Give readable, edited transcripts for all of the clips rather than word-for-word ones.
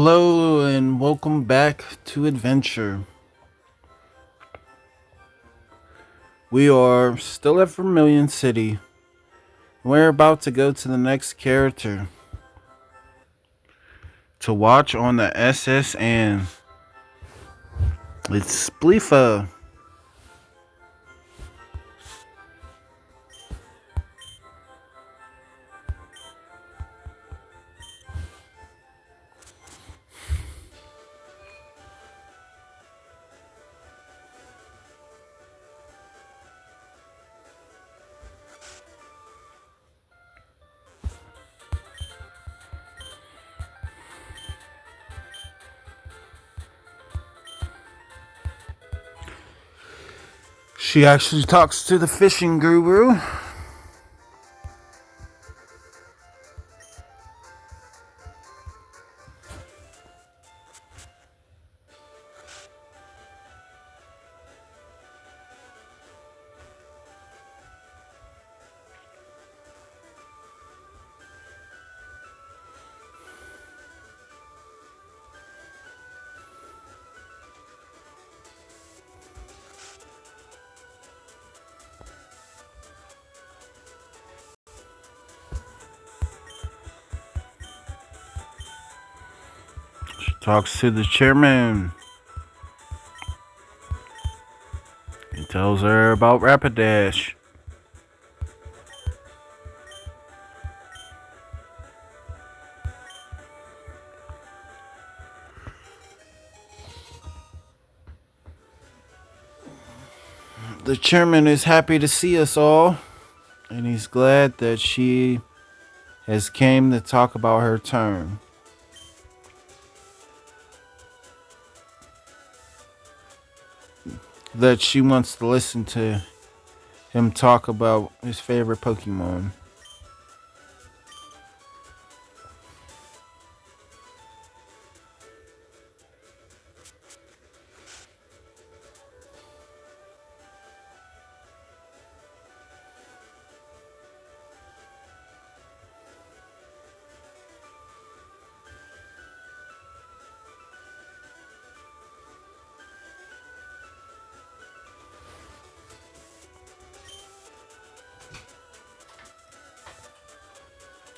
Hello and welcome back to Adventure. We are still at Vermilion City. We're about to go to the next character to watch on the SS and it's Spleafa. She actually talks to the fishing guru. She talks to the chairman. He tells her about Rapidash. The chairman is happy to see us all, and he's glad that she has came to talk about her turn. That she wants to listen to him talk about his favorite Pokemon.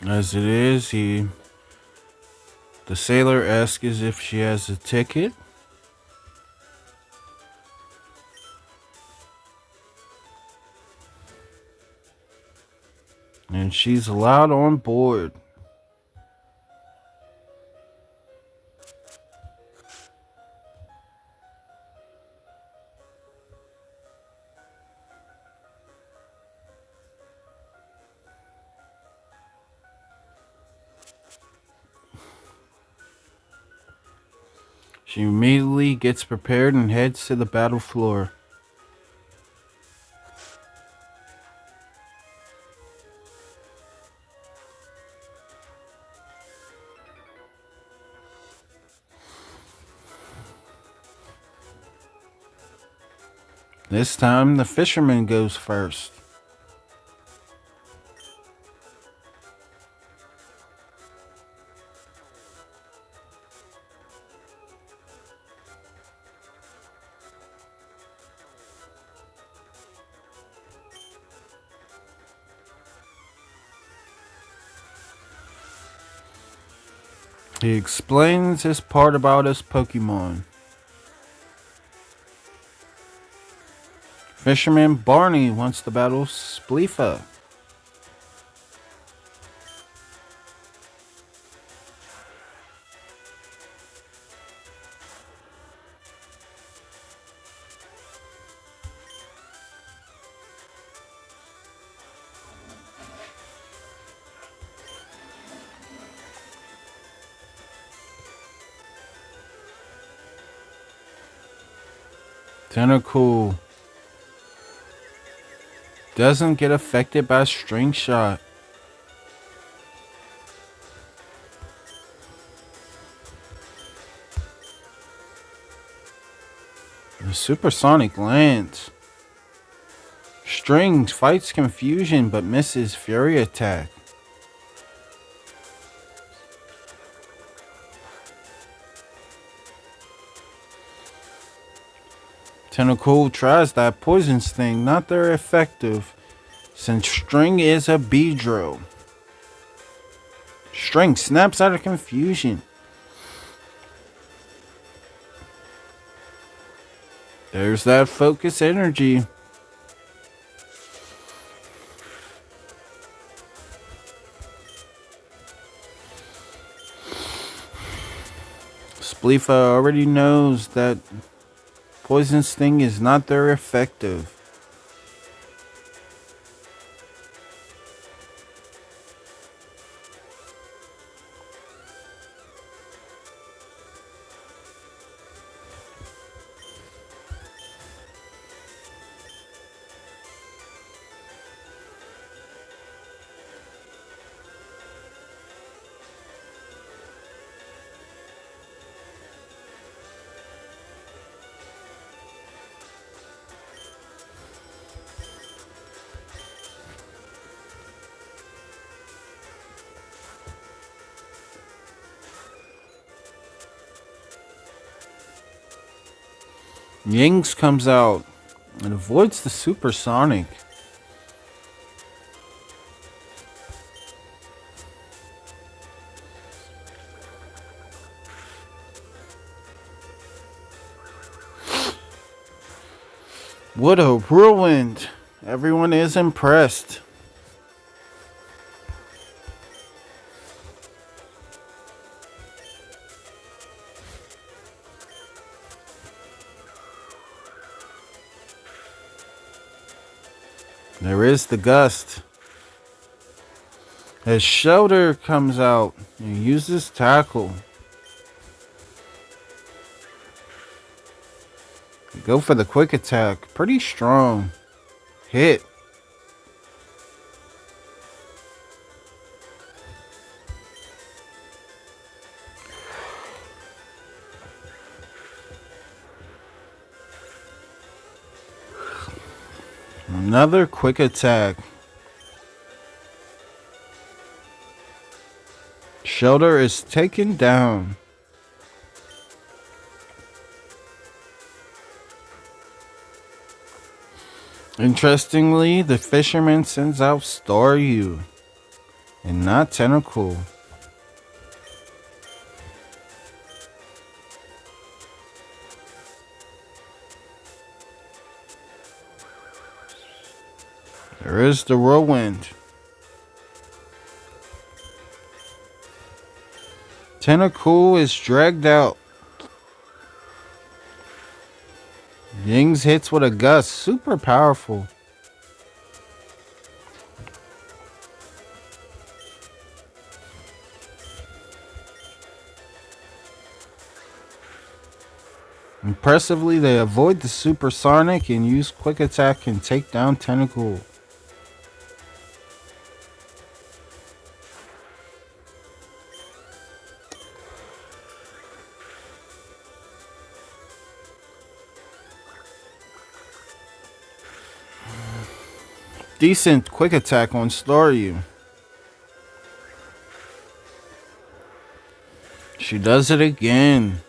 As it is, the sailor asks if she has a ticket. And she's allowed on board. She immediately gets prepared and heads to the battle floor. This time, the fisherman goes first. He explains his part about his Pokemon. Fisherman Barney wants to battle Spleafa. Tentacle doesn't get affected by string shot. The supersonic lands. Strings fights confusion but misses fury attack. Tentacool tries that poison sting, not very effective, since String is a Beedrill. String snaps out of confusion. There's that focus energy. Spleafa already knows that poison sting is not very effective. Yings comes out and avoids the supersonic. What a whirlwind! Everyone is impressed. There is the gust. As Shelter comes out and uses tackle. Go for the quick attack. Pretty strong. Hit. Another quick attack. Shelter is taken down. Interestingly, the fisherman sends out Staryu and not Tentacool. There is the whirlwind. Tentacool is dragged out. Yings hits with a gust, super powerful. Impressively, they avoid the supersonic and use quick attack and take down Tentacool. Decent quick attack on Staryu. She does it again.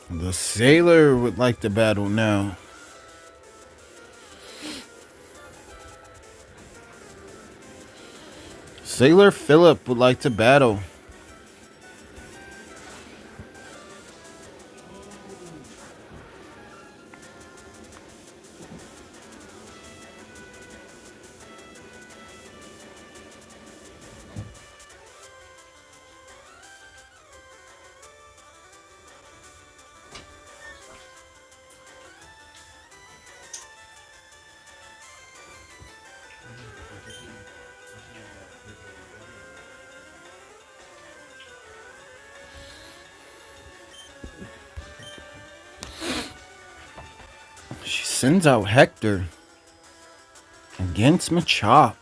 The sailor would like to battle now. Sailor Philip would like to battle. She sends out Hector against Machop.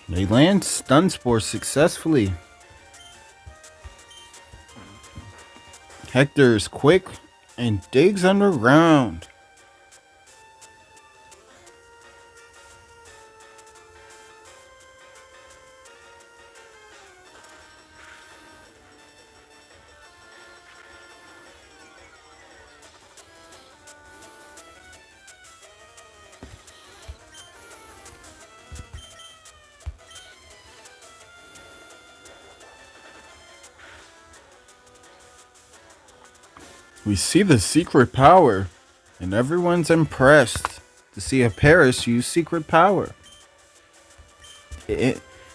They land Stun Spore successfully. Hector is quick and digs underground. We see the secret power, and everyone's impressed to see a Paris use secret power.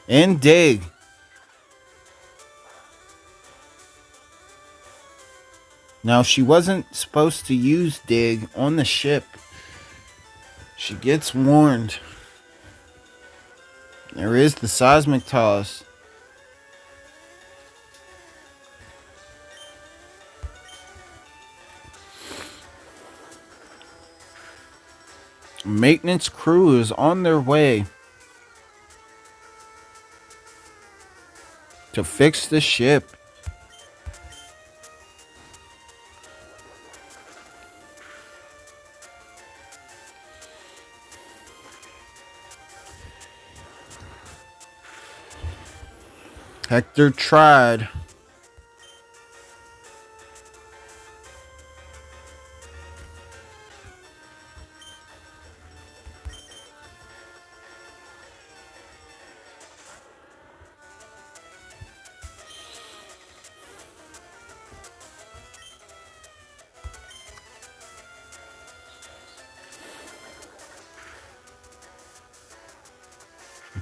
And dig. Now, she wasn't supposed to use dig on the ship. She gets warned. There is the seismic toss. Maintenance crew is on their way to fix the ship. Hector tried.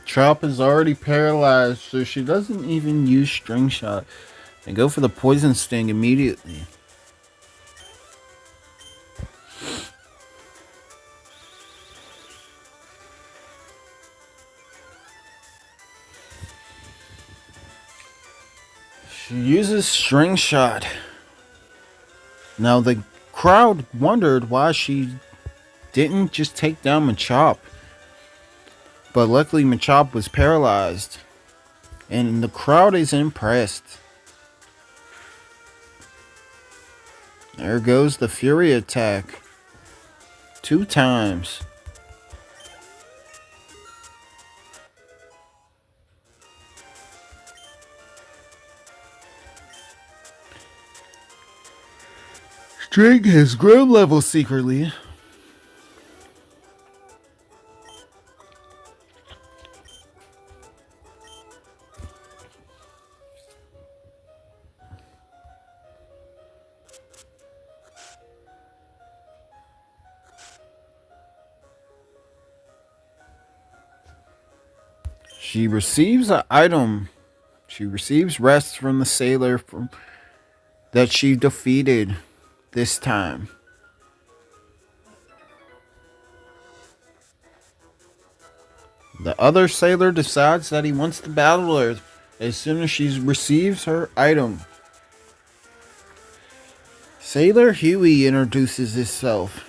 Chop is already paralyzed, so she doesn't even use string shot and go for the poison sting immediately. She uses string shot. Now the crowd wondered why she didn't just take down Machop. But luckily Machop was paralyzed. And the crowd is impressed. There goes the Fury attack. 2 times. String has grown level secretly. She receives an item. She receives rest from the sailor that she defeated this time. The other sailor decides that he wants to battle her as soon as she receives her item. Sailor Huey introduces himself.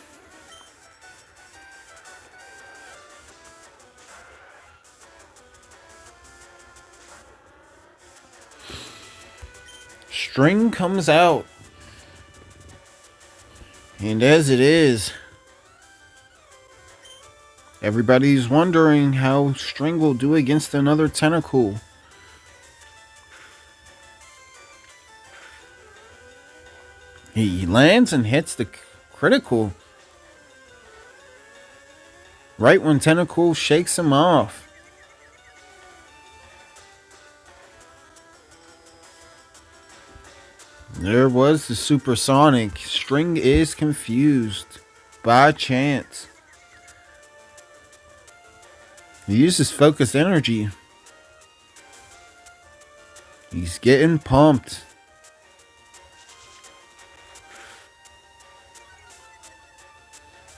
String comes out. And as it is, everybody's wondering how String will do against another tentacle. He lands and hits the critical right when Tentacle shakes him off. There was the supersonic. String is confused by chance. He uses focused energy. He's getting pumped.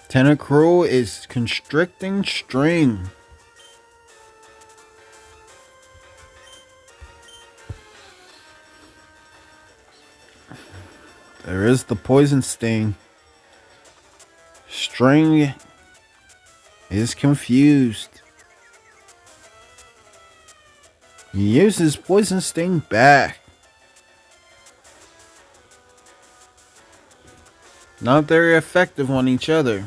Tentacruel is constricting String. There is the poison sting. String is confused. He uses poison sting back. Not very effective on each other.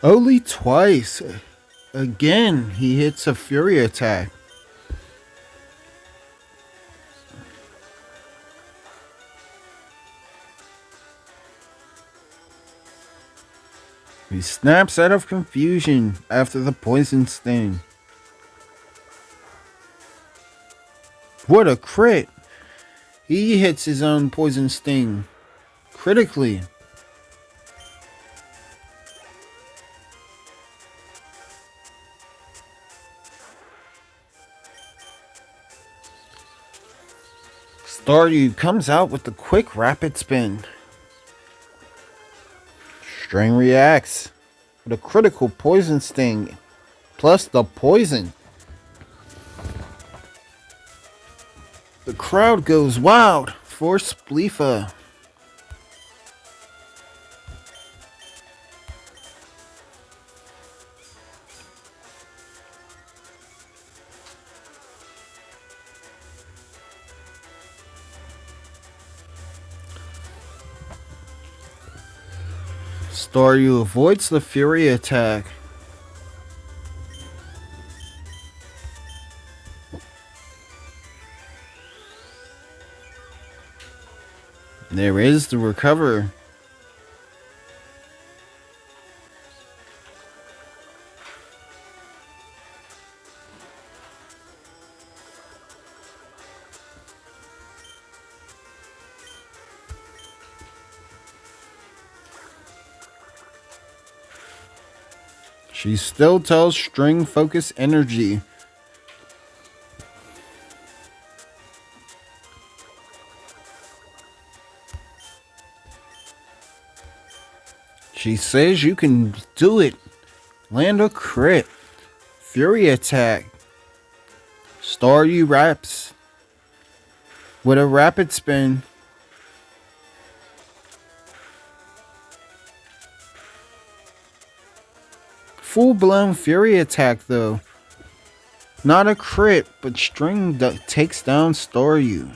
Only twice. Again, he hits a fury attack. He snaps out of confusion after the poison sting. What a crit! He hits his own poison sting critically. Staryu comes out with the quick rapid spin. String reacts with a critical poison sting, plus the poison. The crowd goes wild for Spleafa. Staryu avoids the fury attack. There is the recover. She still tells String focus energy. She says you can do it. Land a crit. Fury attack. Staryu wraps with a rapid spin. Full-blown fury attack though. Not a crit, but String takes down Staryu.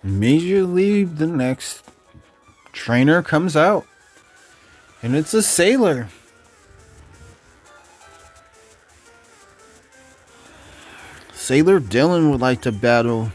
Immediately the next trainer comes out, and it's a sailor. Sailor Dylan would like to battle.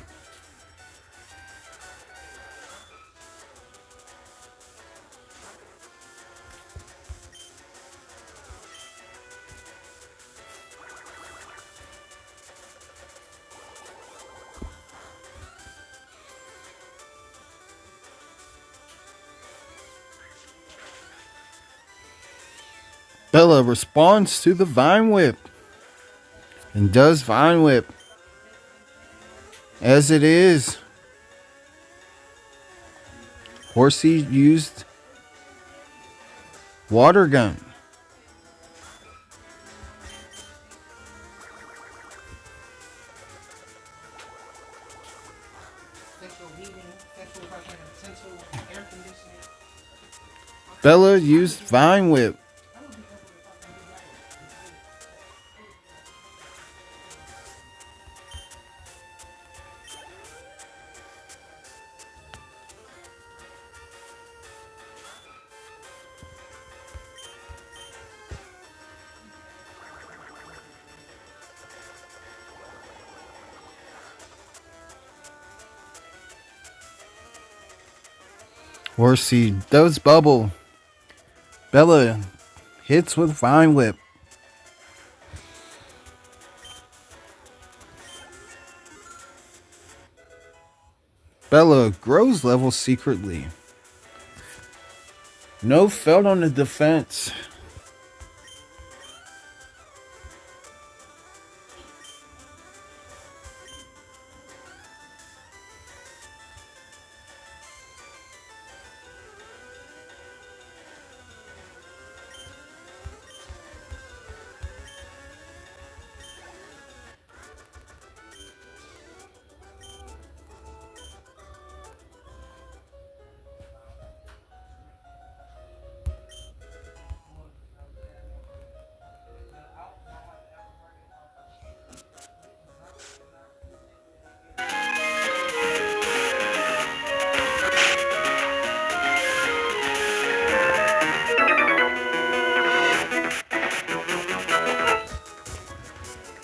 Bella responds to the Vine Whip and does Vine Whip. As it is, Horsey used water gun. Bella used Vine Whip. Horsey does bubble. Bella hits with Vine Whip. Bella grows level secretly. No felt on the defense.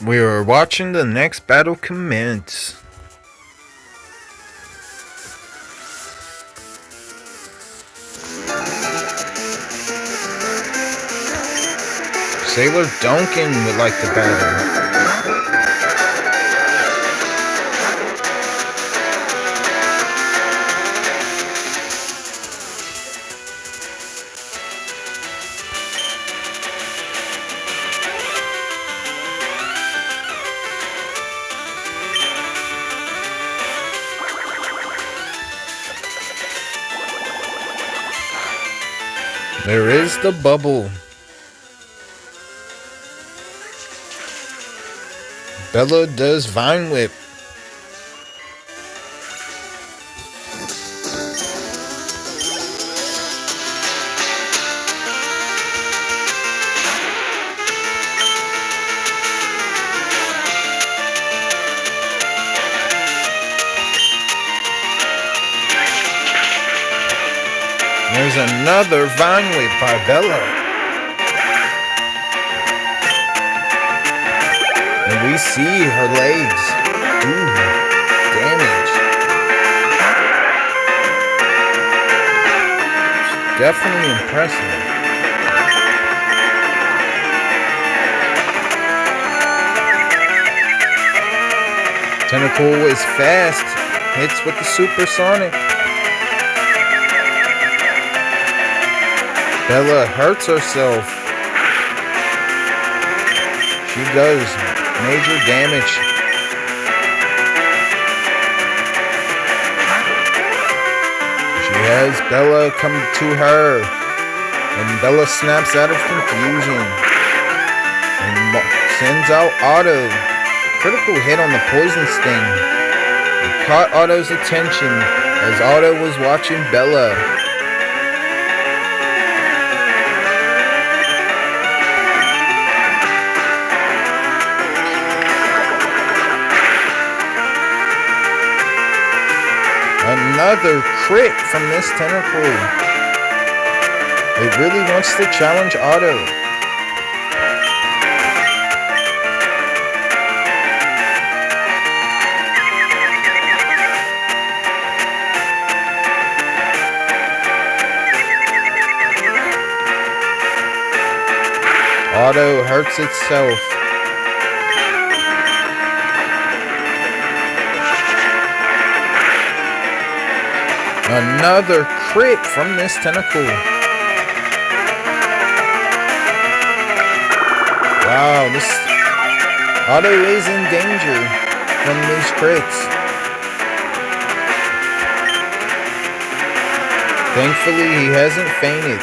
We are watching the next battle commence. Sailor Duncan would like the battle. There is the bubble. Bella does Vine Whip. There's another Vine Whip by Bella. And we see her legs do damage. It's definitely impressive. Tentacle is fast. Hits with the supersonic. Bella hurts herself. She does major damage. She has Bella come to her, and Bella snaps out of confusion and sends out Otto. Critical hit on the poison sting. It caught Otto's attention as Otto was watching Bella. Another crit from this tentacle. It really wants to challenge Otto. Otto hurts itself. Another crit from this tentacle. Wow, this Otto is in danger from these crits. Thankfully, he hasn't fainted.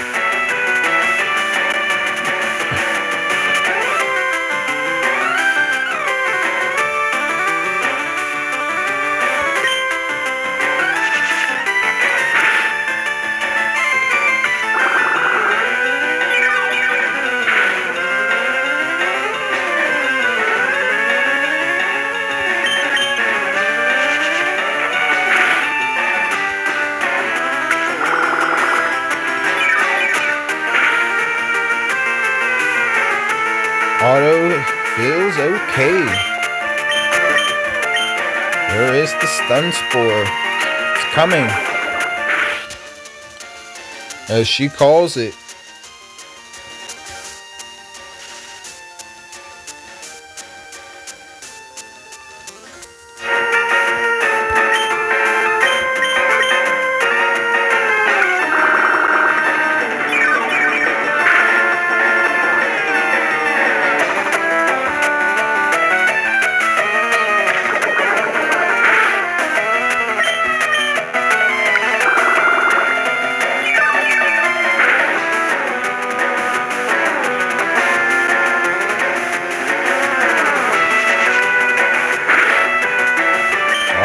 Otto feels okay. There is the stun spore. It's coming. As she calls it.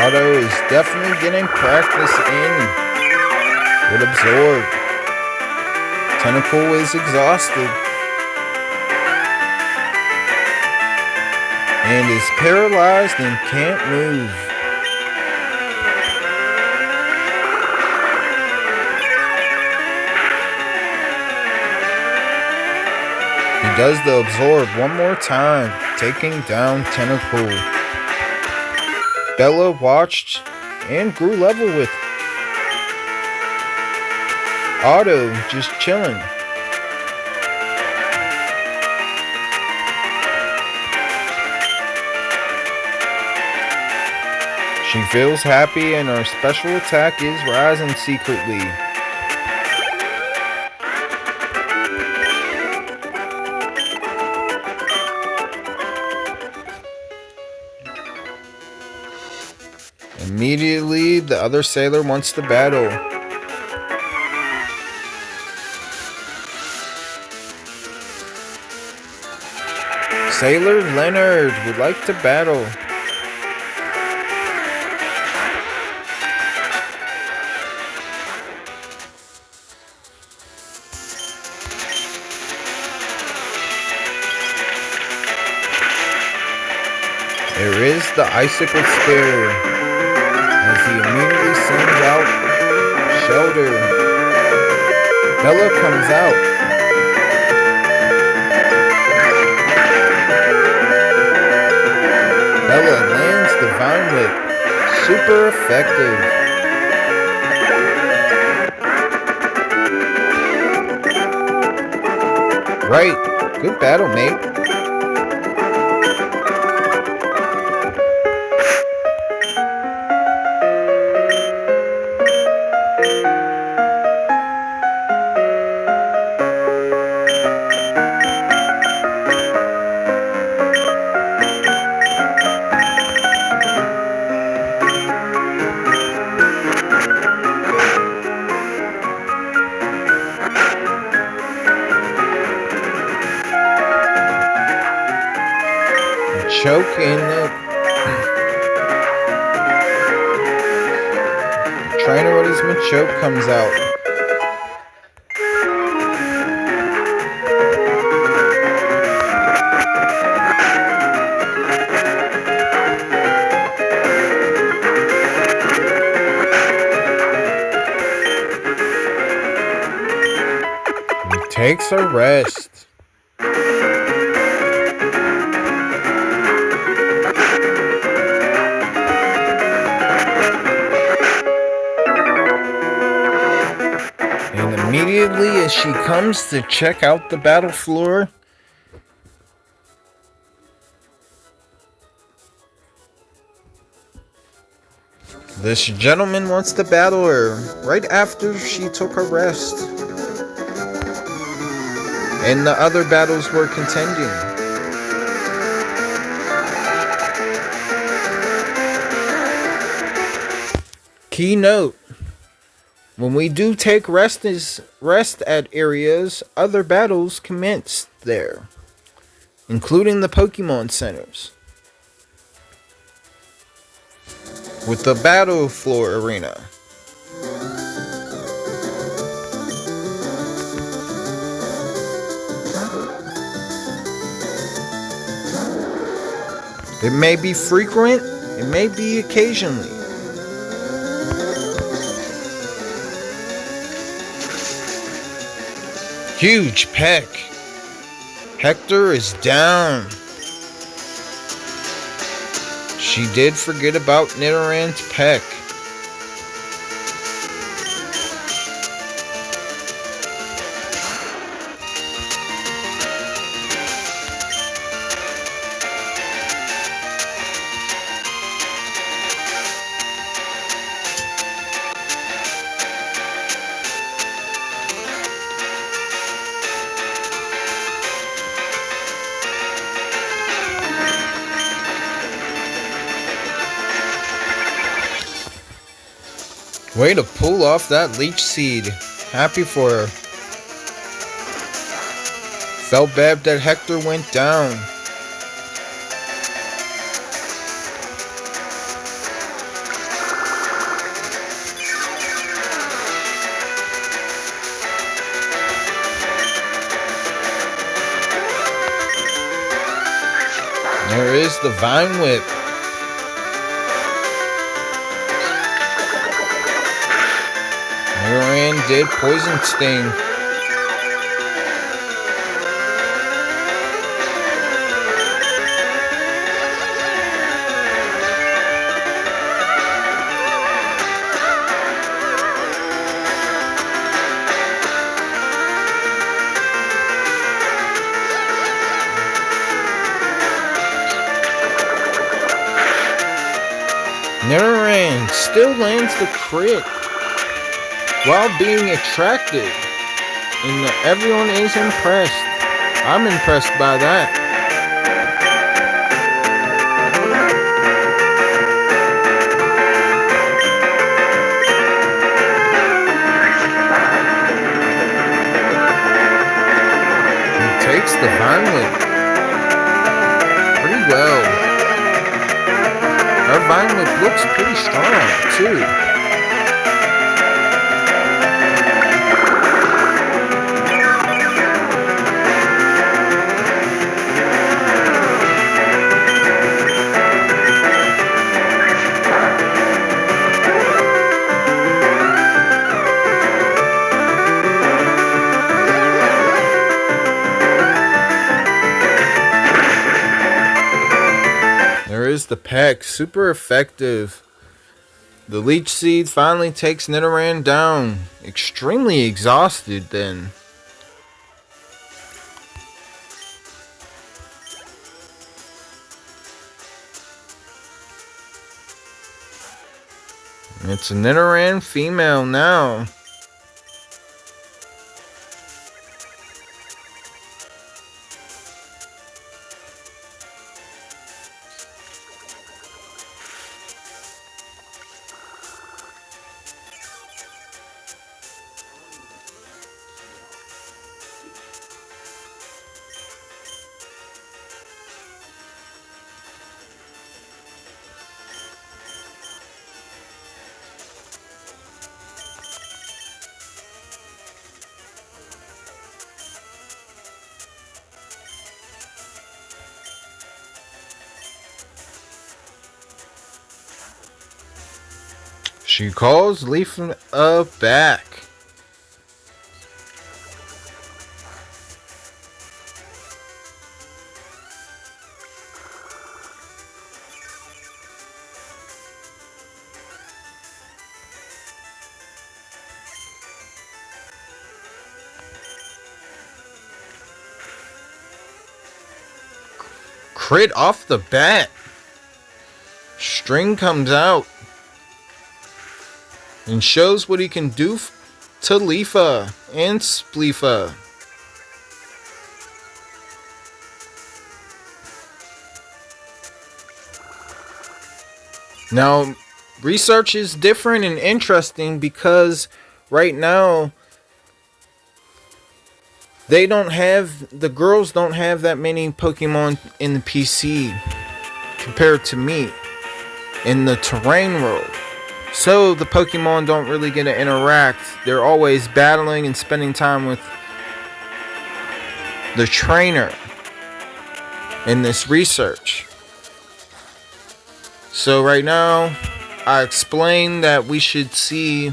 Otto is definitely getting practice in with Absorb. Tentacle is exhausted and is paralyzed and can't move. He does the Absorb one more time, taking down Tentacle. Bella watched and grew level with Otto just chilling. She feels happy and her special attack is rising secretly. Immediately, the other sailor wants to battle. Sailor Leonard would like to battle. There is the icicle spear. As he immediately sends out Shelter. Bella comes out. Bella lands Divine Whip. Super effective. Right. Good battle, mate. Choke in the trainer what is Machoke comes out. He takes a rest. Immediately as she comes to check out the battle floor, this gentleman wants to battle her right after she took a rest and the other battles were contending. Keynote: When we do take rest at areas, other battles commence there, including the Pokémon Centers, with the Battle Floor Arena. It may be frequent, it may be occasionally. Huge peck. Hector is down. She did forget about Nidorann's peck. Way to pull off that leech seed. Happy for her. Felt bad that Hector went down. There is the Vine Whip. Nidoran did Poison Sting. Nidoran still lands the crit while being attractive, and everyone is impressed. I'm impressed by that. He takes the Vine Whip pretty well. Her Vine Whip looks pretty strong too. The peck, super effective. The Leech Seed finally takes Nidoran down. Extremely exhausted then. It's a Nidoran female now. She calls Spleafa back. Crit off the bat. String comes out and shows what he can do to Leafa and Spleafa. Now, research is different and interesting because right now, the girls don't have that many Pokemon in the PC compared to me in the terrain world. So the Pokemon don't really get to interact. They're always battling and spending time with the trainer in this research. So right now, I explained that we should see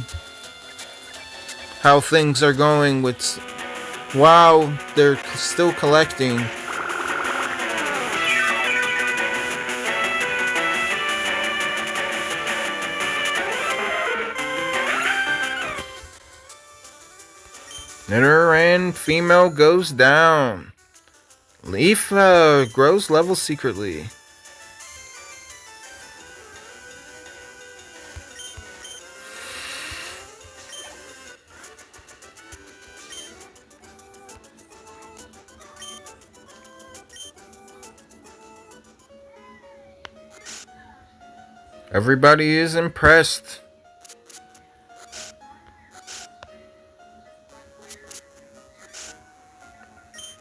how things are going with while they're still collecting. Litter and female goes down. Spleafa grows level secretly. Everybody is impressed.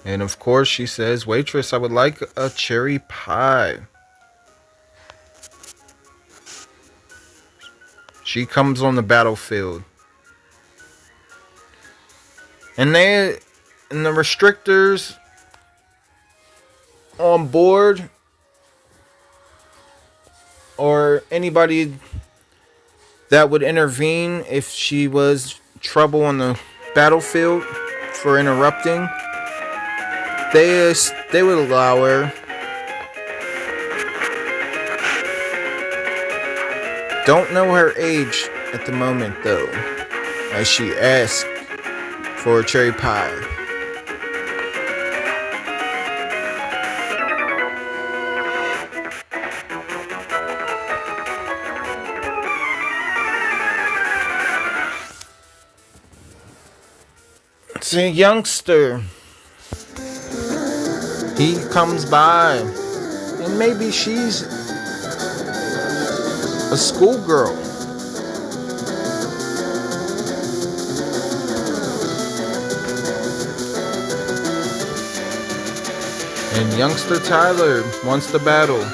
And of course she says, "Waitress, I would like a cherry pie." She comes on the battlefield. And the restrictors on board, or anybody that would intervene if she was trouble on the battlefield for interrupting, they would allow her. Don't know her age at the moment though, as she asked for a cherry pie. It's a youngster. He comes by, and maybe she's a schoolgirl. And youngster Tyler wants to battle.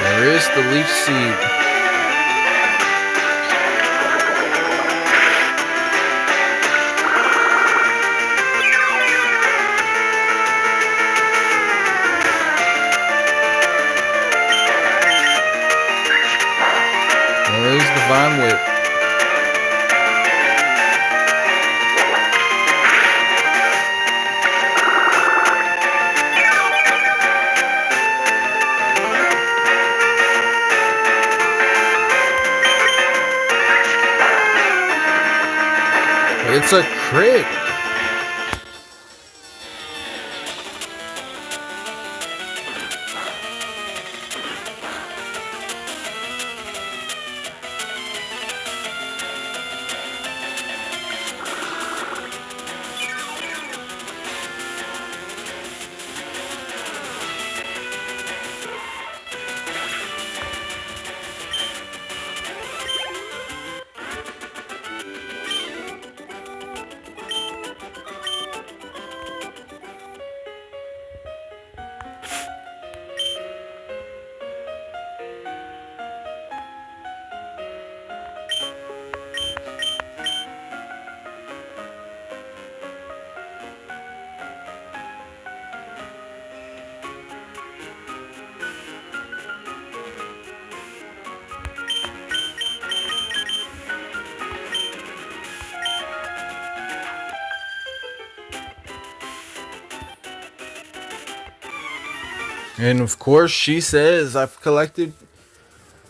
There is the leaf seed. There is the vine whip. It's a crit. And of course she says, "I've collected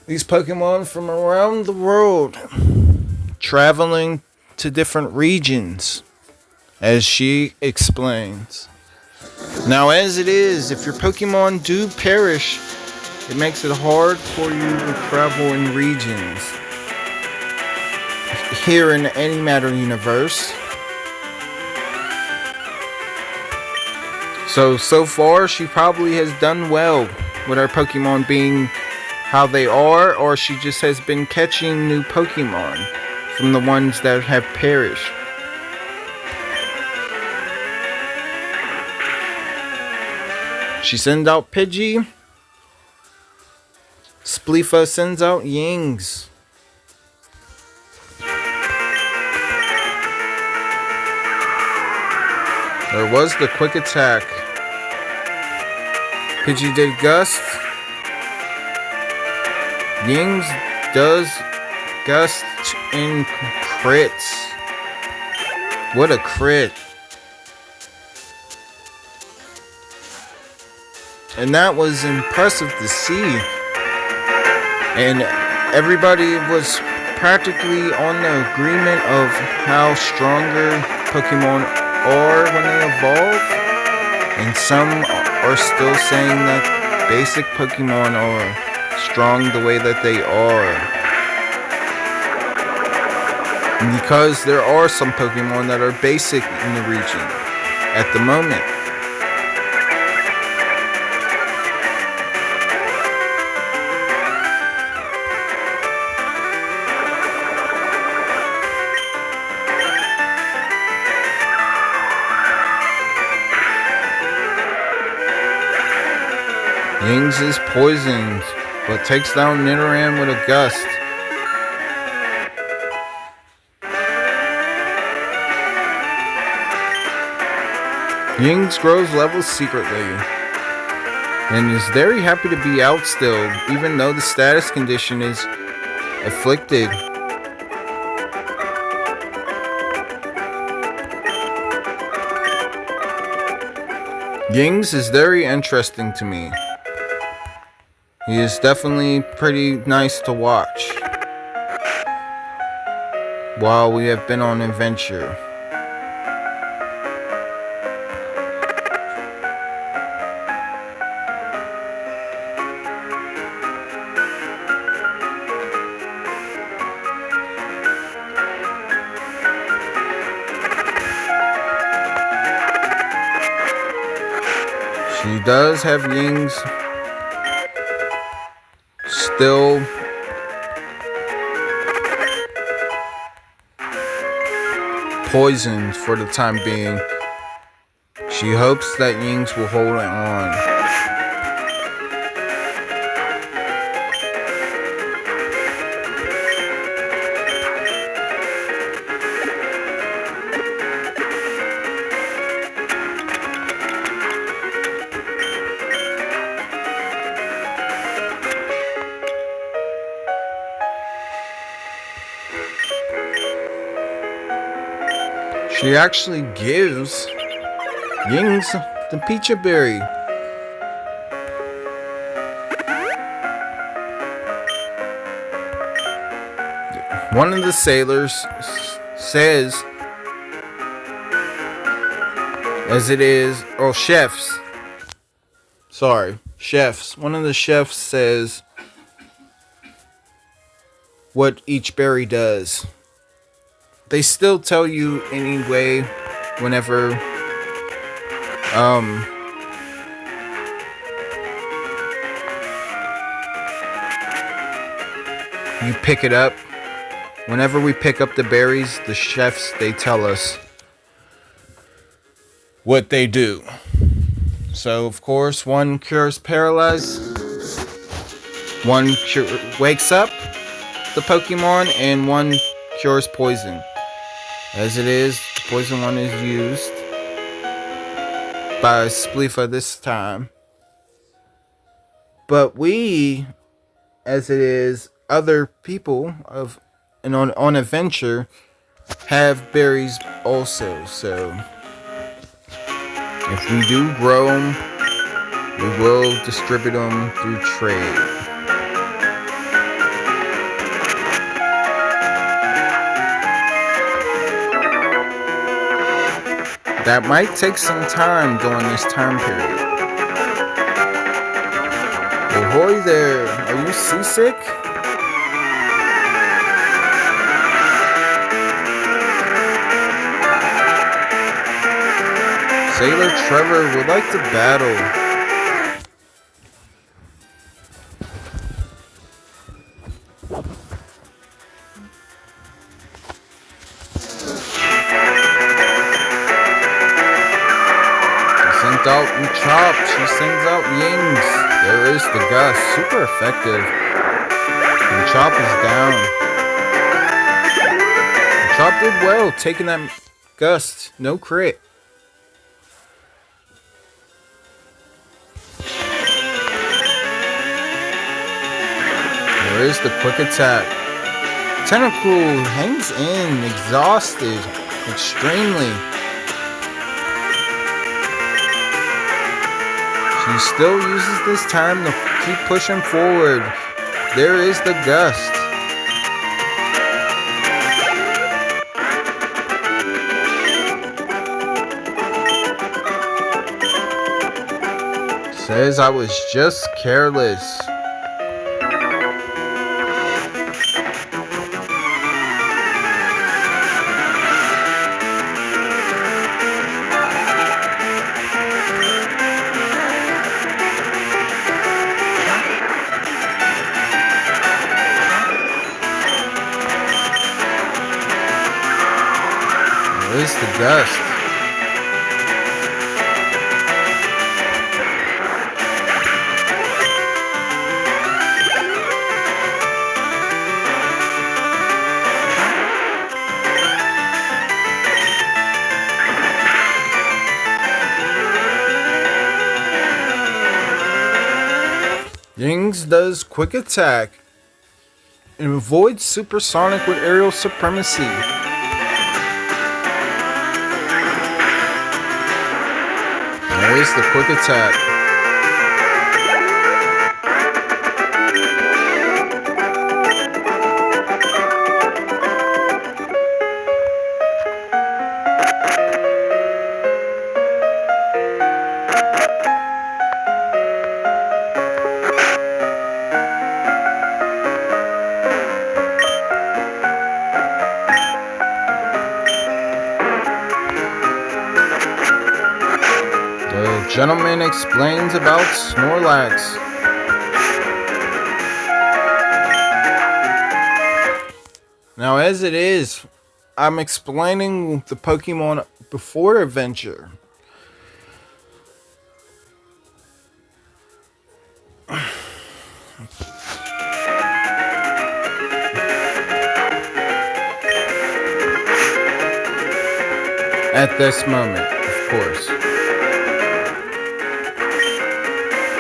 these Pokemon from around the world, traveling to different regions," as she explains. Now, as it is, if your Pokemon do perish, it makes it hard for you to travel in regions. here in the Antimatter universe. So far, she probably has done well with our Pokemon being how they are, or she just has been catching new Pokemon from the ones that have perished. She sends out Pidgey. Spleafa sends out Yings. There was the quick attack. Pidgey did Gust. Yings does Gust in crits. What a crit. And that was impressive to see. And everybody was practically on the agreement of how stronger Pokemon are when they evolve. And some are still saying that basic Pokemon are strong the way that they are. Because there are some Pokemon that are basic in the region at the moment. Yings is poisoned, but takes down Nidoran with a Gust. Yings grows levels secretly, and is very happy to be out still, even though the status condition is afflicted. Yings is very interesting to me. He is definitely pretty nice to watch while we have been on adventure. She does have Yings still poisoned for the time being. She hopes that Yings will hold it on. She actually gives Yings the Pecha Berry. One of the sailors says, as it is, or chefs. Sorry, chefs. One of the chefs says what each berry does. They still tell you anyway whenever you pick it up. Whenever we pick up the berries, the chefs, they tell us what they do. So of course, one cures paralyzed, one wakes up the Pokemon, and one cures poison. As it is, the poison one is used by Spleafa this time. But we, as it is, other people on adventure have berries also. So if we do grow them, we will distribute them through trade. That might take some time during this time period. Ahoy there! Are you seasick? Sailor Trevor would like to battle. Sends out Chop. She sends out Yings. There is the Gust. Super effective. And Chop is down. And Chop did well taking that Gust. No crit. There is the quick attack. Tentacle hangs in, exhausted, extremely. She still uses this time to keep pushing forward. There is the Gust. Says I was just careless. Where's the Gust? Yings does quick attack and avoids supersonic with aerial supremacy. There's the quick attack. Gentleman explains about Snorlax. Now, as it is, I'm explaining the Pokemon before adventure. At this moment, of course.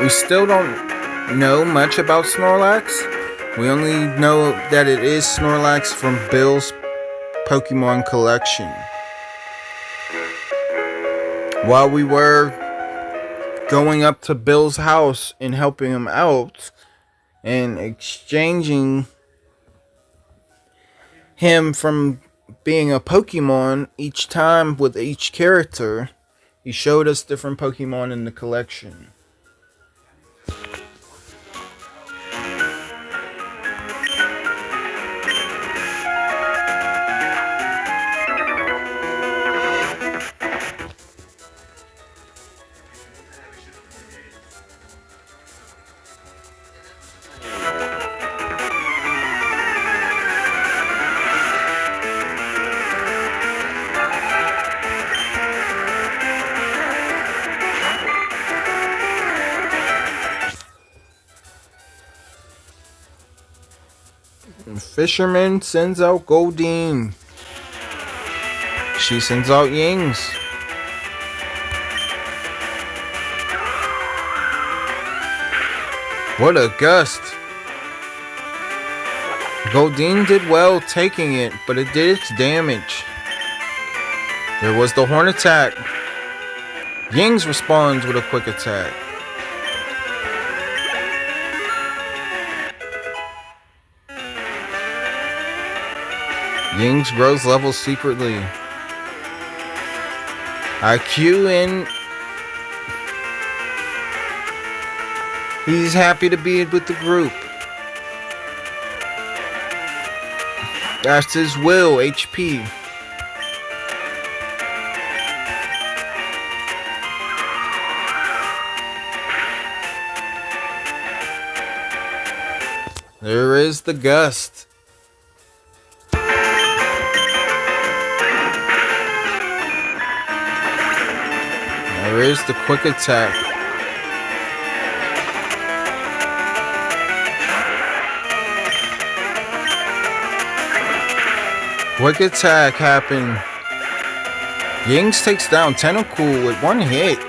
We still don't know much about Snorlax. We only know that it is Snorlax from Bill's Pokemon collection. While we were going up to Bill's house and helping him out and exchanging him from being a Pokemon each time with each character, he showed us different Pokemon in the collection. Fisherman sends out Goldeen. She sends out Yings. What a Gust. Goldeen did well taking it, but it did its damage. There was the Horn attack. Yings responds with a quick attack. Yings grows levels secretly. IQ in. He's happy to be with the group. That's his will, HP. There is the gust. There is the quick attack. Quick attack happened. Yings takes down Tentacool with one hit.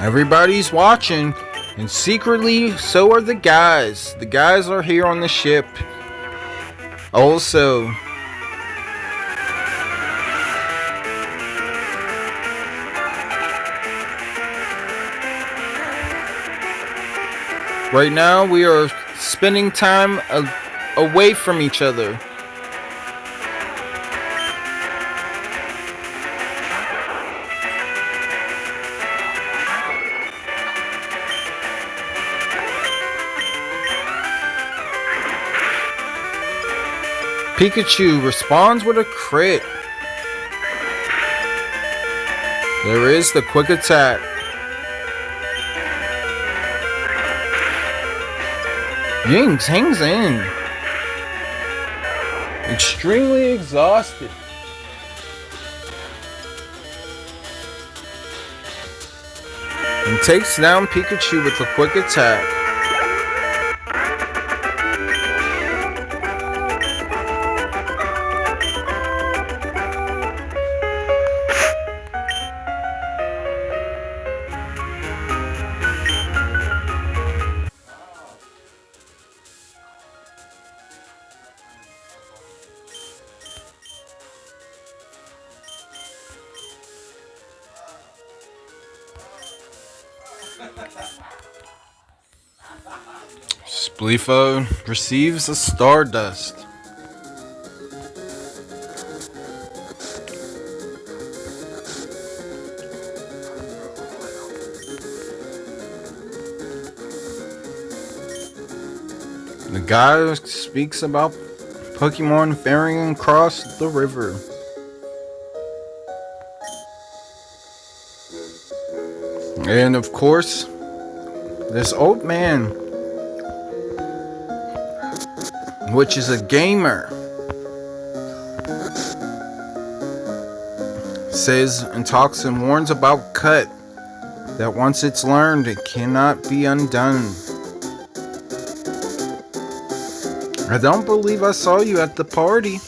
Everybody's watching, and secretly, so are the guys. The guys are here on the ship. Also, right now we are spending time away from each other. Pikachu responds with a crit. There is the quick attack. Yings hangs in. Extremely exhausted. And takes down Pikachu with a quick attack. Spleafa receives a Stardust. The guy speaks about Pokemon ferrying across the river. And of course, this old man, which is a gamer, says and talks and warns about Cut, that once it's learned, it cannot be undone. I don't believe I saw you at the party.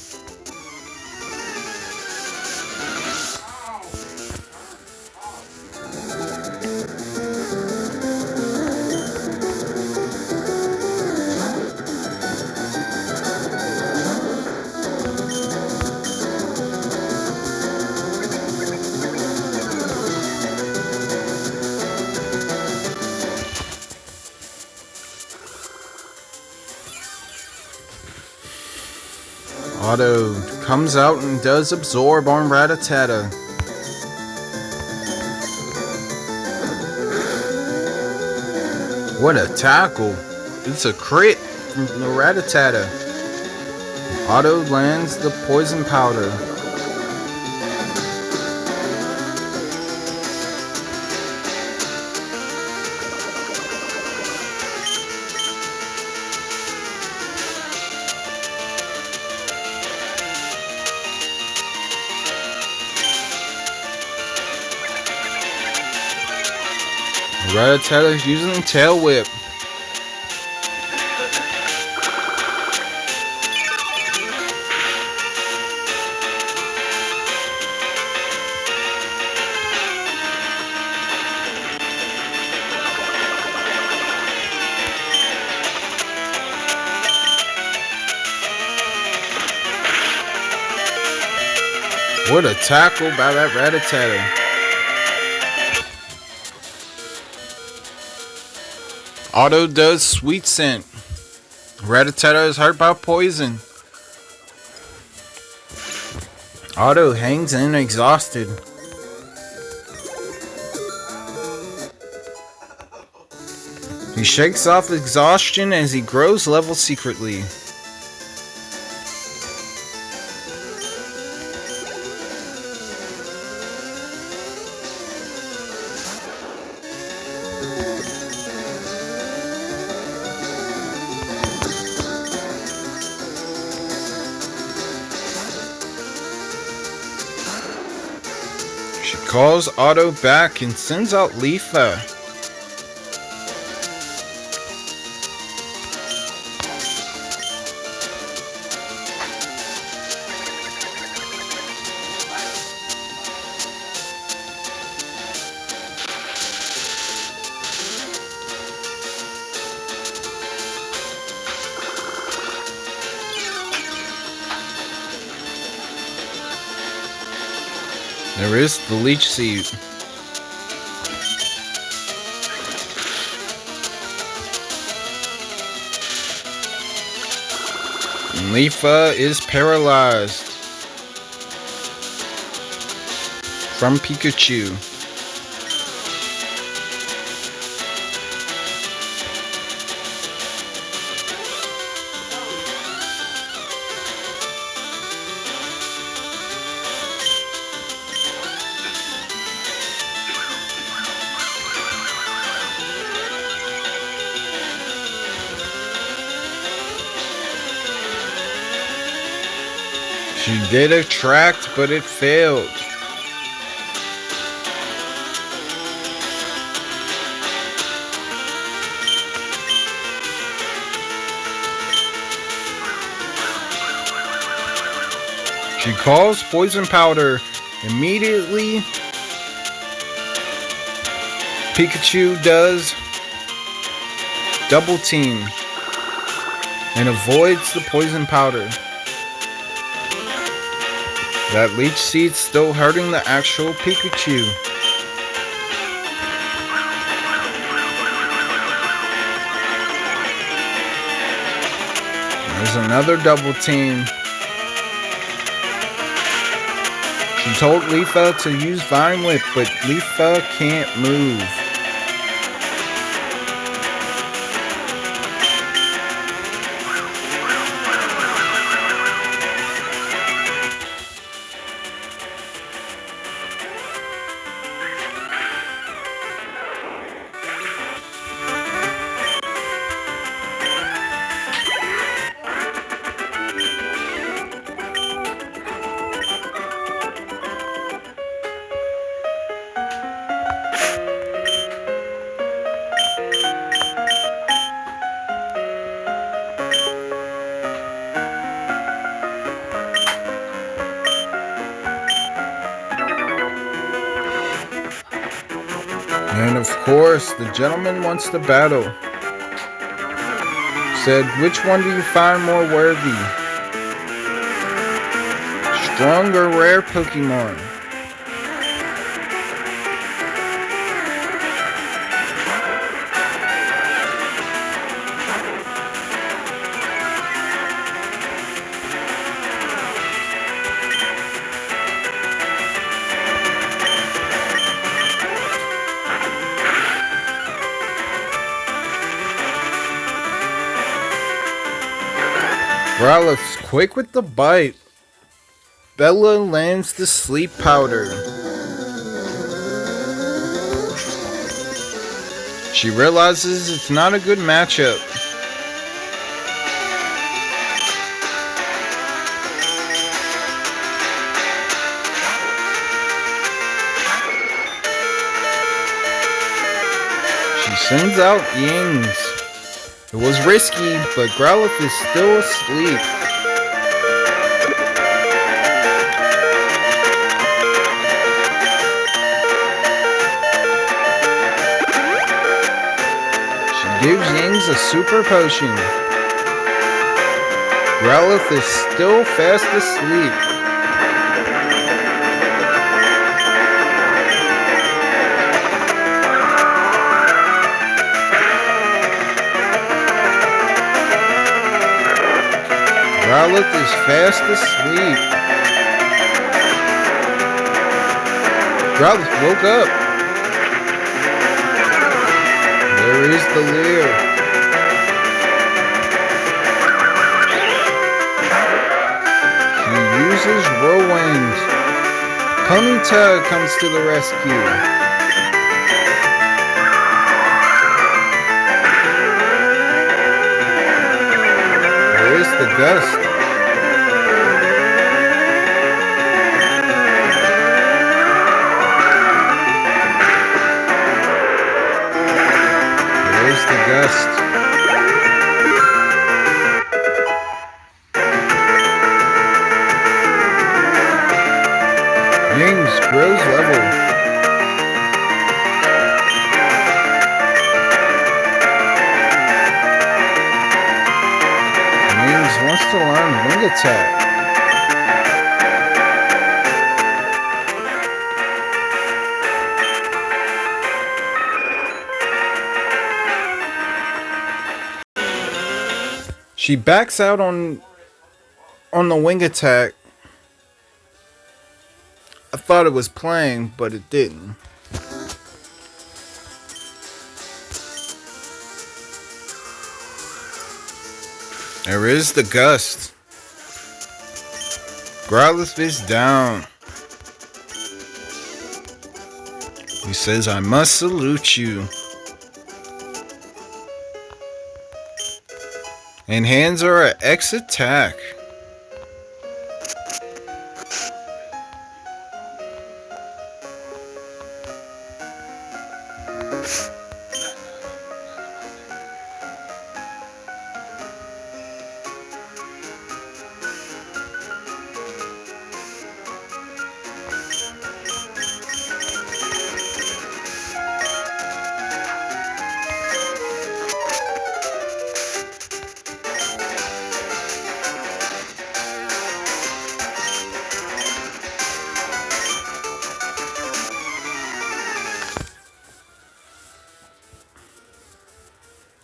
Otto comes out and does absorb on Rattata. What a tackle. It's a crit from the Rattata. Otto lands the poison powder. Rattata's using Tail Whip. What a tackle by that Rattata. Otto does Sweet Scent. Rattata is hurt by poison. Otto hangs in exhausted. He shakes off exhaustion as he grows level secretly. She calls Otto back and sends out Leafa. There is the leech seed. And Leafa is paralyzed from Pikachu. She did attract, but it failed. She calls poison powder. Immediately, Pikachu does double team and avoids the poison powder. That leech seed's still hurting the actual Pikachu. There's another double team. She told Leafa to use Vine Whip, but Leafa can't move. And of course, the gentleman wants to battle. Said, which one do you find more worthy? Strong or rare Pokemon? Growlithe's quick with the bite. Bella lands the sleep powder. She realizes it's not a good matchup. She sends out Yings. It was risky, but Growlithe is still asleep. She gives Yings a super potion. Growlithe is still fast asleep. Growlithe is fast asleep. Growlithe woke up. There is the leer. She uses Whirlwind. Ponyta comes to the rescue. There is the gust. the gust. Ying's grows level. Ying's wants to learn wing attack. She backs out on the wing attack. I thought it was playing, but it didn't. There is the gust. Growlithe is down. He says, I must salute you. And hands are at X attack.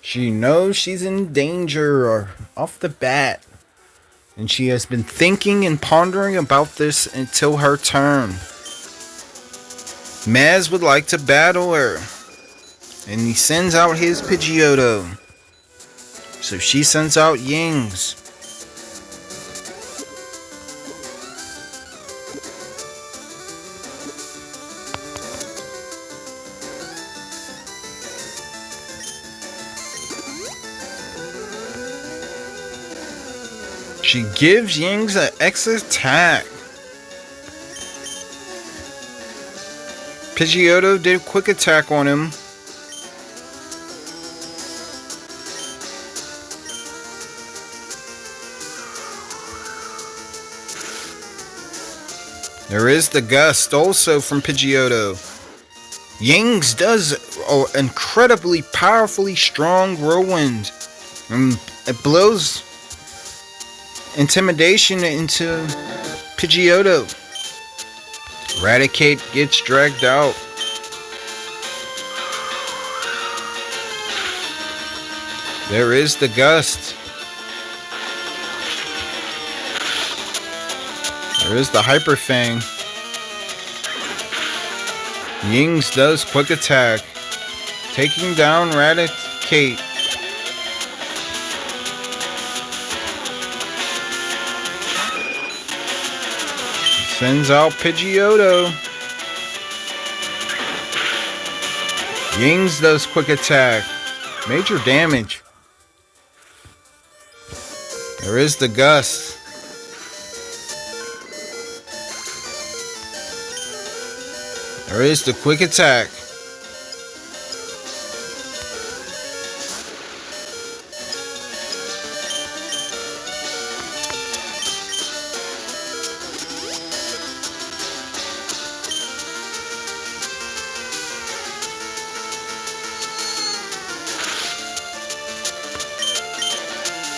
She knows she's in danger off the bat. And she has been thinking and pondering about this until her turn. Maz would like to battle her. And he sends out his Pidgeotto. So she sends out Ying's. She gives Ying's an X attack. Pidgeotto did a quick attack on him. There is the gust also from Pidgeotto. Ying's does an incredibly powerfully strong whirlwind. And it blows intimidation into Pidgeotto. Eradicate gets dragged out. There is the gust. There is the Hyper Fang. Ying's does quick attack, taking down Eradicate. Sends out Pidgeotto. Ying's does quick attack. Major damage. There is the gust. There is the quick attack.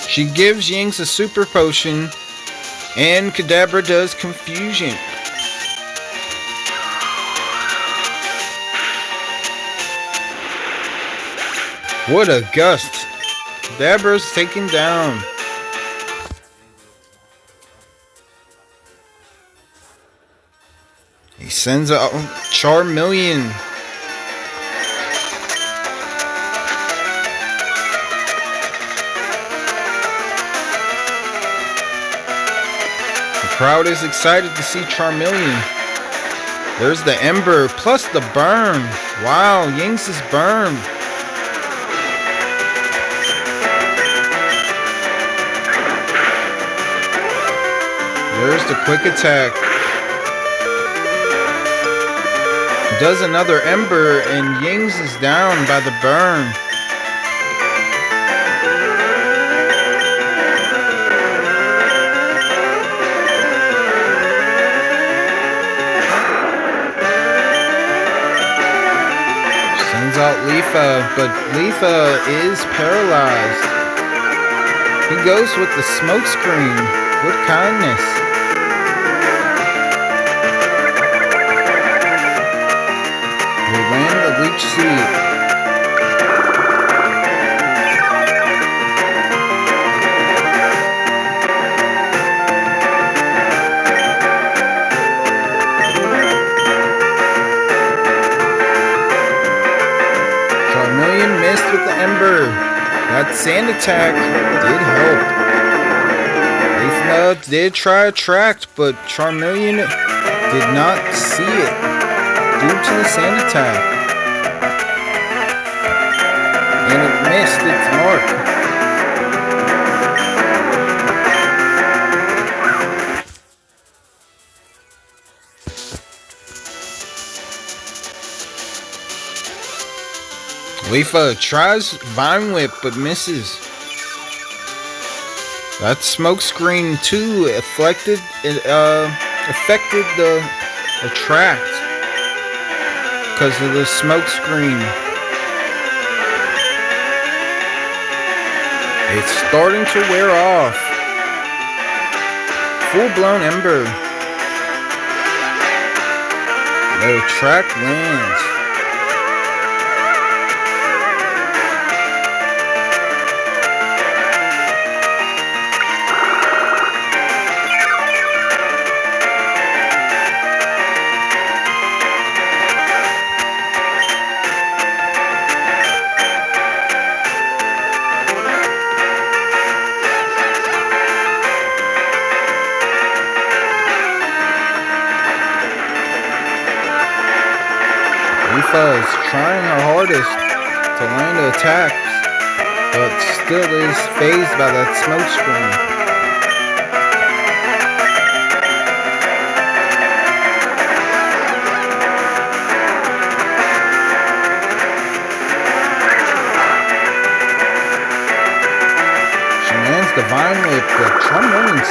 She gives Ying's a super potion, and Kadabra does confusion. What a gust. Kadabra's taken down. He sends out Charmeleon. The crowd is excited to see Charmeleon. There's the Ember plus the burn. Wow, Ying's is burned. There's the quick attack. Does another Ember and Ying's is down by the burn. assault Leafa, but Leafa is paralyzed. He goes with the smoke screen. With kindness. They land the leech seed. Charmeleon missed with the Ember. That sand attack did help. Leafa did try Attract, but Charmeleon did not see it due to the sand attack. And it missed its mark. Leafa tries Vine Whip but misses. That smoke screen too affected the Attract because of the smoke screen. It's starting to wear off. Full blown Ember. The Attract lands. Leafa is trying her hardest to land attacks, but still is phased by that smoke screen. She lands the Vine Whip, but Charmeleon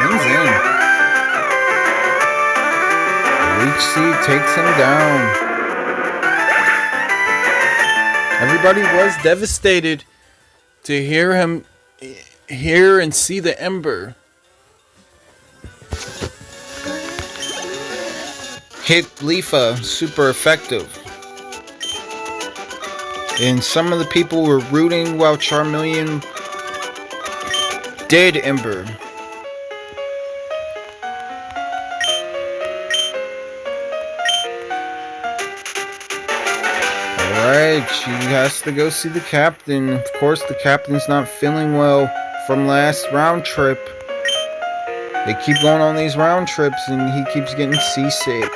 wins in. The Leech Seed takes him down. Everybody was devastated to hear and see the Ember hit Leafa super effective. And some of the people were rooting while Charmeleon did Ember. Alright, she has to go see the captain. Of course, the captain's not feeling well from last round trip. They keep going on these round trips and he keeps getting seasick.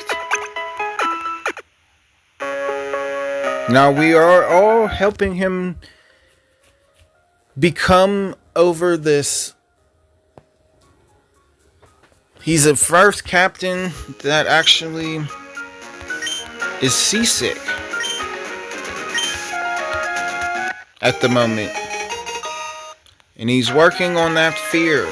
Now we are all helping him become over this. He's the first captain that actually is seasick at the moment. And he's working on that fear.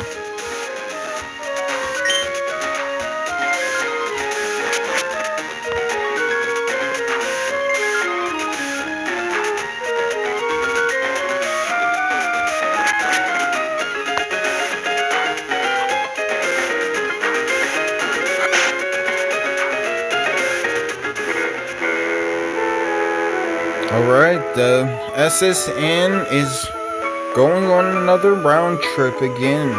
Alright, the SSN is going on another round trip again.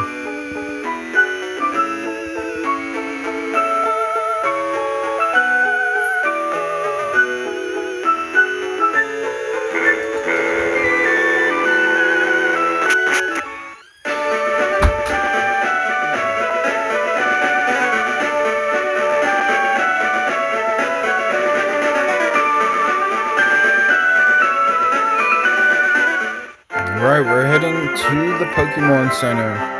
Alright, we're heading to the Pokémon Center.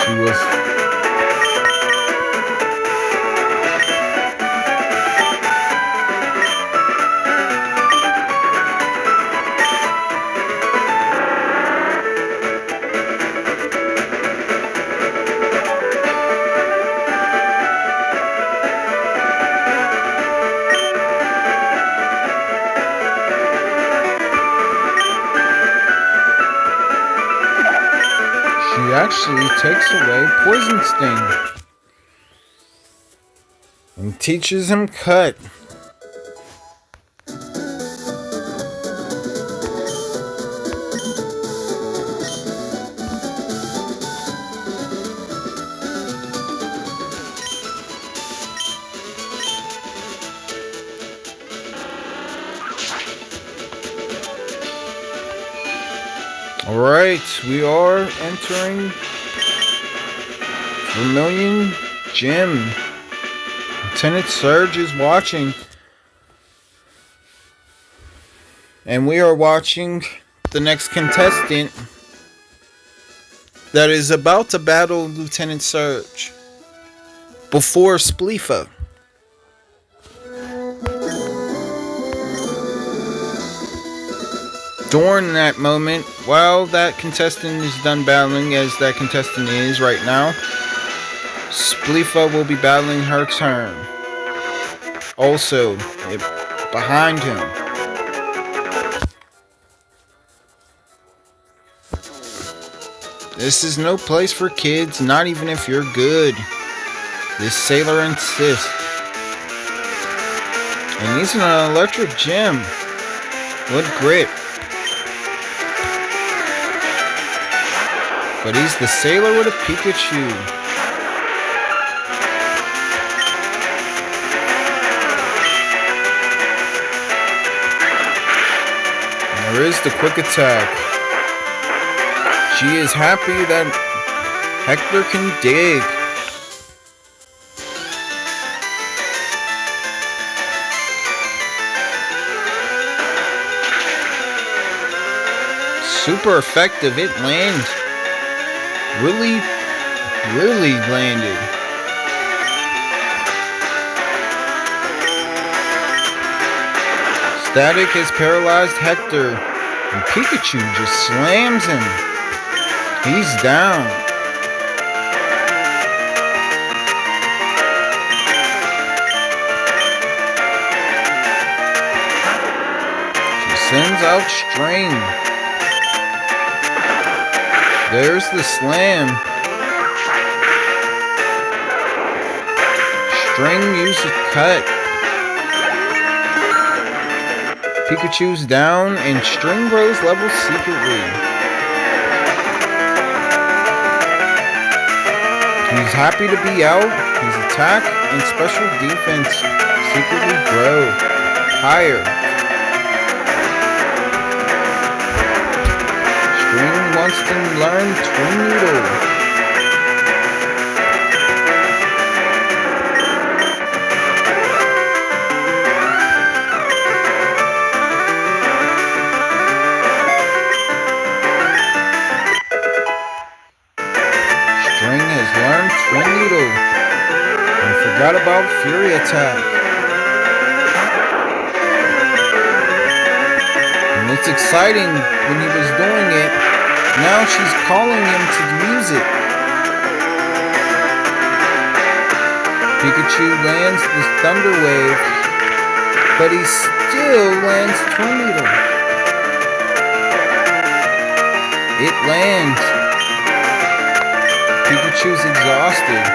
She was. She actually takes away Poison Sting and teaches him Cut. Alright, we are entering Vermilion Gym. Lieutenant Surge is watching. And we are watching the next contestant that is about to battle Lieutenant Surge before Spleafa. During that moment, while that contestant is done battling, as that contestant is right now, Spleafa will be battling her turn. Also, behind him. This is no place for kids, not even if you're good. This sailor insists. And he's in an electric gym. What grit. But he's the sailor with a Pikachu. And there is the quick attack. She is happy that Hector can dig. Super effective, it lands. Really landed. Static has paralyzed Hector, and Pikachu just slams him. He's down. She sends out String. There's the slam. String uses Cut. Pikachu's down and String grows level secretly. He's happy to be out. His attack and special defense secretly grow higher. String wants to learn Twin Noodle. String has learned Twin Noodle and forgot about Fury Attack. And it's exciting when he was doing it. Now she's calling him to use it. Pikachu lands the Thunder Wave, but he still lands Twin Needle. It lands. Pikachu's exhausted.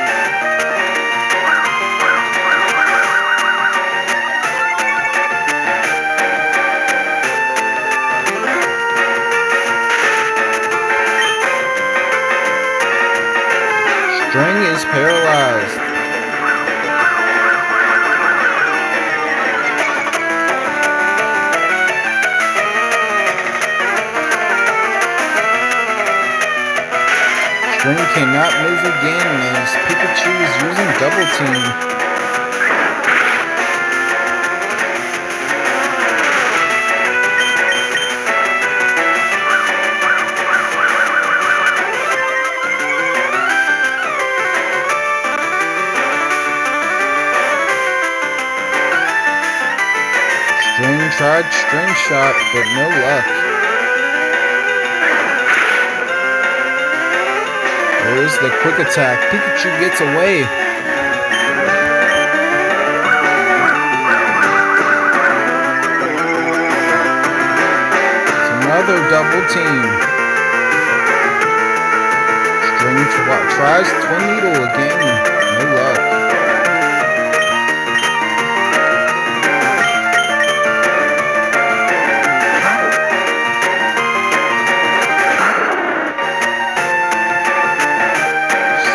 String is paralyzed. String cannot move again as Pikachu is using Double Team. tried String Shot, but no luck. There's the quick attack. Pikachu gets away. It's another double team. String tries Twin Needle again. No luck.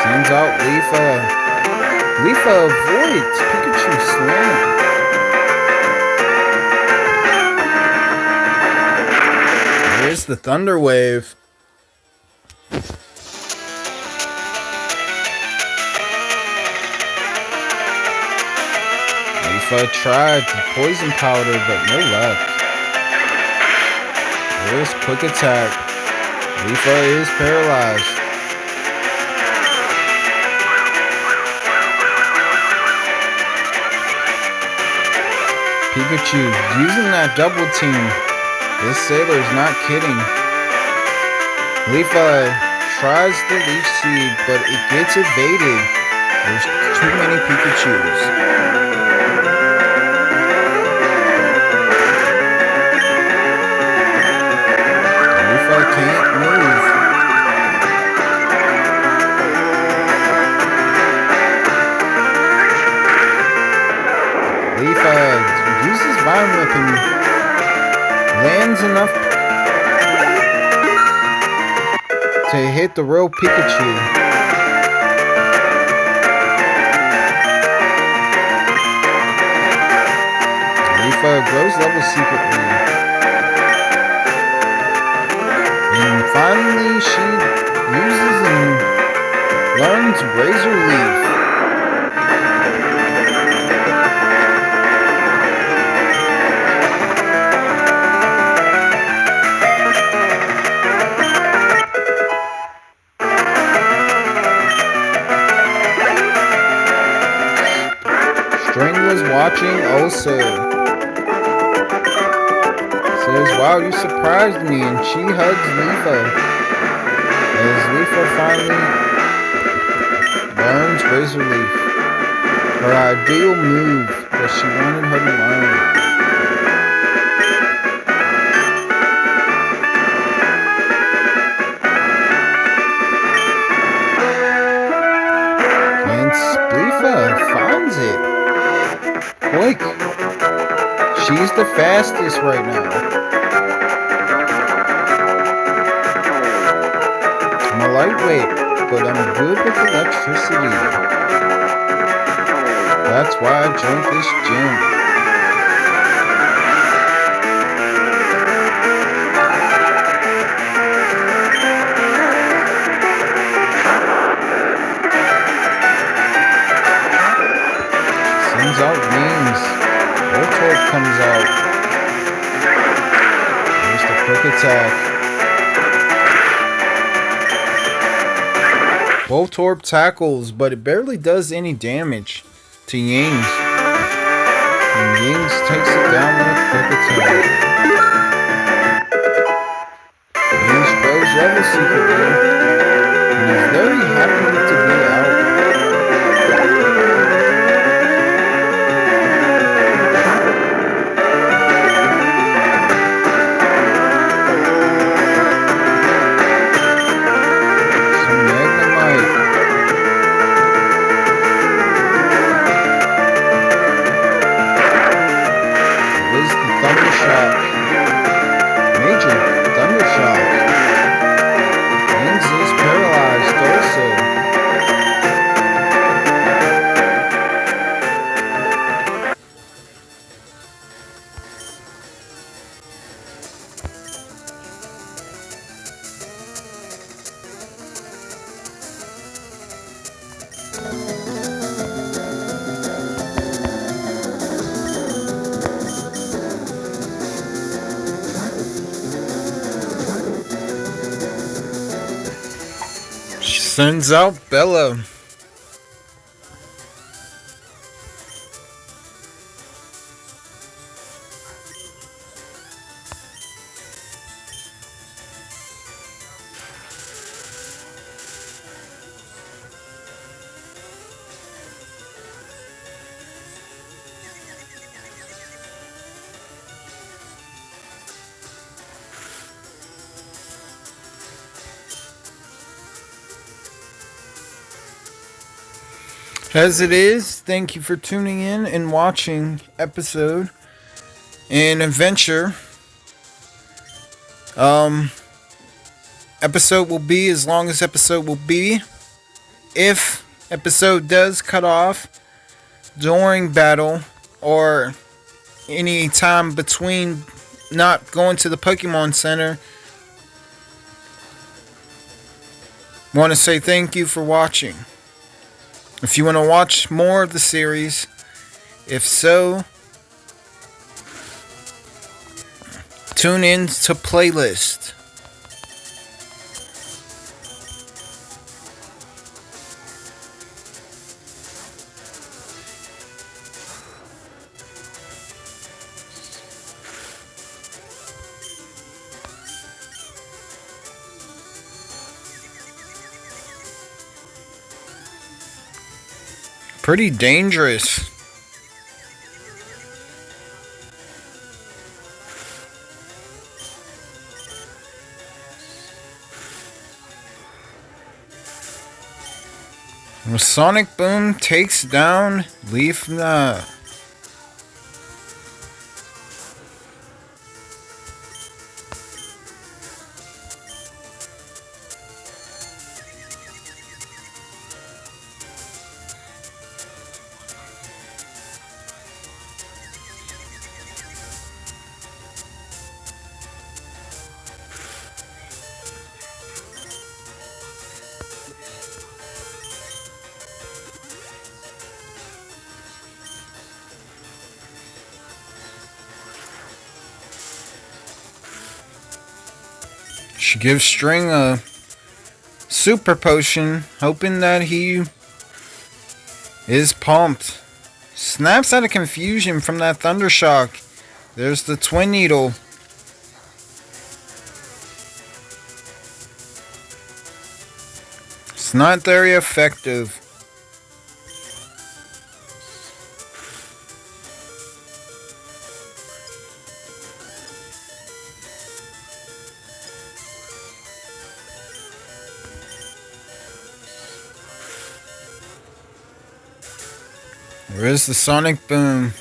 Sends out Leafa. Leafa avoids Pikachu slam. There's the Thunder Wave. Leafa tried the Poison Powder, but no luck. There's Quick Attack. Leafa is paralyzed. Pikachu using that double team. This Sailor's not kidding. Leafa tries the Leech Seed, but it gets evaded. There's too many Pikachus. Leafa can't move. Leafa uses Vine Whip and lands enough to hit the real Pikachu. Leafa grows level secretly. And finally she uses and learns Razor Leaf. String was watching also. Says, wow, you surprised me, and she hugs Leafa. As Leafa finally learns Razor Leaf. Her ideal move that she wanted her to learn. And Spleafa finds it. Quick. She's the fastest right now. I'm a lightweight, but I'm good with electricity. That's why I joined this gym. Sends out wings. Voltorb comes out. There's the quick attack. Voltorb tackles, but it barely does any damage to Yings. And Yings takes it down with a quick attack. Yings grows level secretly. And is very happy to be out. Sends out Bella. As it is, thank you for tuning in and watching episode and adventure. Episode will be as long as episode will be. If episode does cut off during battle or any time between not going to the Pokémon Center, want to say thank you for watching. If you want to watch more of the series, if so, tune in to playlist. Pretty dangerous. The Sonic Boom takes down Spleafa. She gives String a super potion, hoping that he is pumped. Snaps out of confusion from that Thunder Shock. There's the Twin Needle. It's not very effective. There is the Sonic Boom.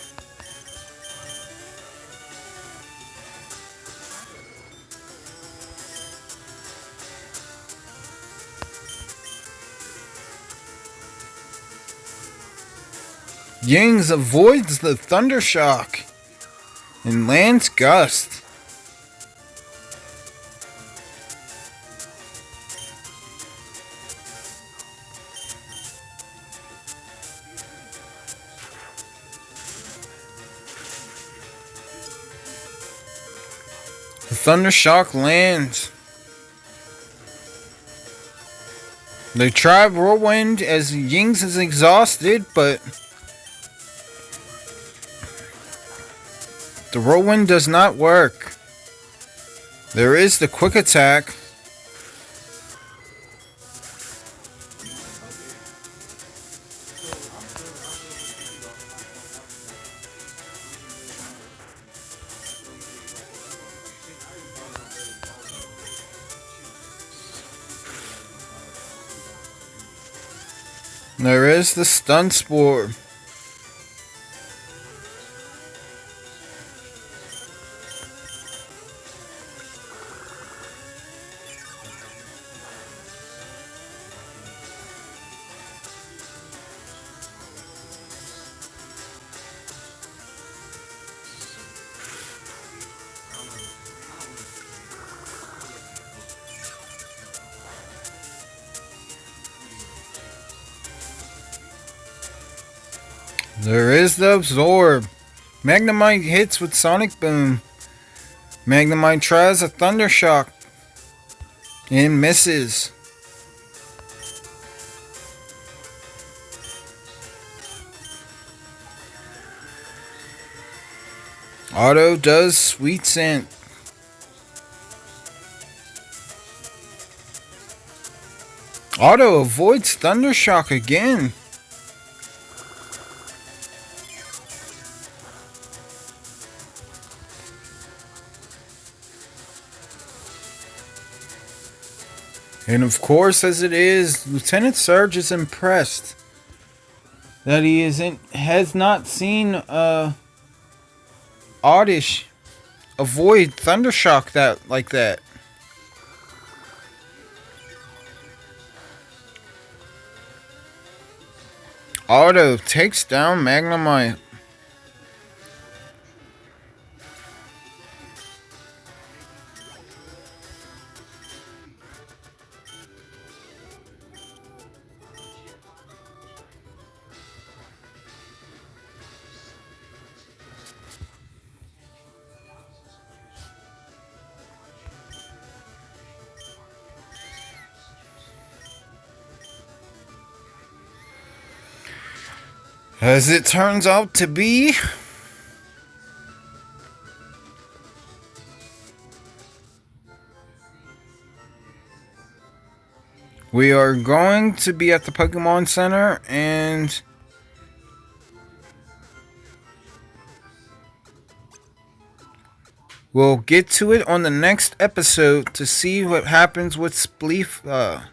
Yings avoids the Thunder Shock and lands Gust. The Thunder Shock lands. They try Whirlwind as Yings is exhausted, but the Whirlwind does not work. There is the Quick Attack. There is the Stun Spore. There is the Absorb. Magnemite hits with Sonic Boom. Magnemite tries a Thunder Shock and misses. Auto does Sweet Scent. Auto avoids Thunder Shock again. And of course, as it is, Lieutenant Surge is impressed. that he has not seen Oddish avoid Thundershock that like that. Otto takes down Magnemite. As it turns out to be, we are going to be at the Pokémon Center, and we'll get to it on the next episode to see what happens with Spleafa.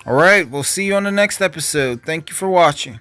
Alright, we'll see you on the next episode. Thank you for watching.